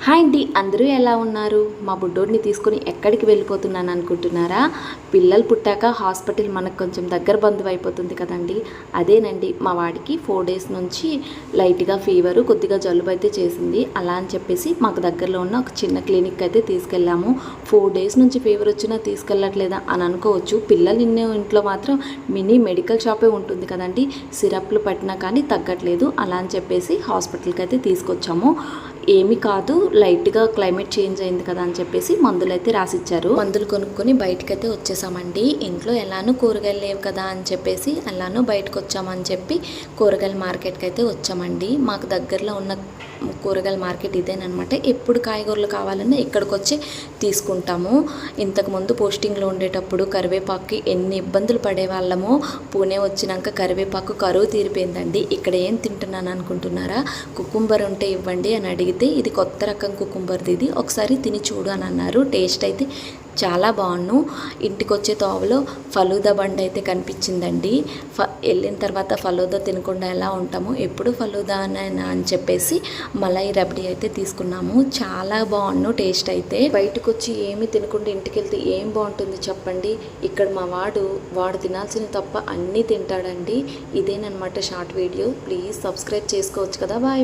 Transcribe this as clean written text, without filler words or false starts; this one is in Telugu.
హాయ్ అండి, అందరూ ఎలా ఉన్నారు? మా బుడ్డోడిని తీసుకొని ఎక్కడికి వెళ్ళిపోతున్నాను అనుకుంటున్నారా? పిల్లలు పుట్టాక హాస్పిటల్ మనకు కొంచెం దగ్గర బంధువు అయిపోతుంది కదండి. అదేనండి, మా వాడికి 4 డేస్ నుంచి లైట్గా ఫీవరు, కొద్దిగా జలుబు అయితే చేసింది. అలా అని చెప్పేసి మాకు దగ్గరలో ఉన్న ఒక చిన్న క్లినిక్ అయితే తీసుకెళ్ళాము. 4 డేస్ నుంచి ఫీవర్ వచ్చినా తీసుకెళ్ళట్లేదా అని అనుకోవచ్చు. పిల్లలు ఇంట్లో మాత్రం మినీ మెడికల్ షాపే ఉంటుంది కదండి. సిరప్లు పట్టినా కానీ తగ్గట్లేదు. అలా అని చెప్పేసి హాస్పిటల్కి అయితే తీసుకొచ్చాము. ఏమీ కాదు, లైట్గా క్లైమేట్ చేంజ్ అయింది కదా అని చెప్పేసి మందులు అయితే రాసిచ్చారు. మందులు కొనుక్కొని బయటకైతే వచ్చేసామండి. ఇంట్లో ఎలానో కూరగాయలు లేవు కదా అని చెప్పేసి ఎలానో బయటకు వచ్చామని చెప్పి కూరగాయల మార్కెట్కి అయితే వచ్చామండి. మాకు దగ్గరలో ఉన్న కూరగాయల మార్కెట్ ఇదేనమాట. ఎప్పుడు కాయగూరలు కావాలన్నా ఇక్కడికి వచ్చి తీసుకుంటాము. ఇంతకుముందు పోస్టింగ్లో ఉండేటప్పుడు కరివేపాకుకి ఎన్ని ఇబ్బందులు పడేవాళ్ళమో, పూణే వచ్చినాక కరివేపాకు కరువు తీరిపోయిందండి. ఇక్కడ ఏం తింటున్నాను అనుకుంటున్నారా? కుకుంబర్ ఉంటే ఇవ్వండి అని అడిగితే ఇది కొత్త రకం కుకుంబర్ది, ఇది ఒకసారి తిని చూడు అని అన్నారు. టేస్ట్ అయితే చాలా బాగున్నాను. ఇంటికి వచ్చే తోవలో ఫలూదా బండి అయితే కనిపించిందండి. వెళ్ళిన తర్వాత ఫలూదా తినకుండా ఎలా ఉంటాము, ఎప్పుడు ఫలూదా అని చెప్పేసి మలై రబడీ అయితే తీసుకున్నాము. చాలా బాగున్నాను టేస్ట్ అయితే. బయటకు వచ్చి ఏమీ తినకుండా ఇంటికి వెళ్తే ఏం బాగుంటుంది చెప్పండి. ఇక్కడ మా వాడు తినాల్సిన తప్ప అన్నీ తింటాడండి. ఇదేనమాట షార్ట్ వీడియో. ప్లీజ్ సబ్స్క్రైబ్ చేసుకోవచ్చు కదా. బాయ్.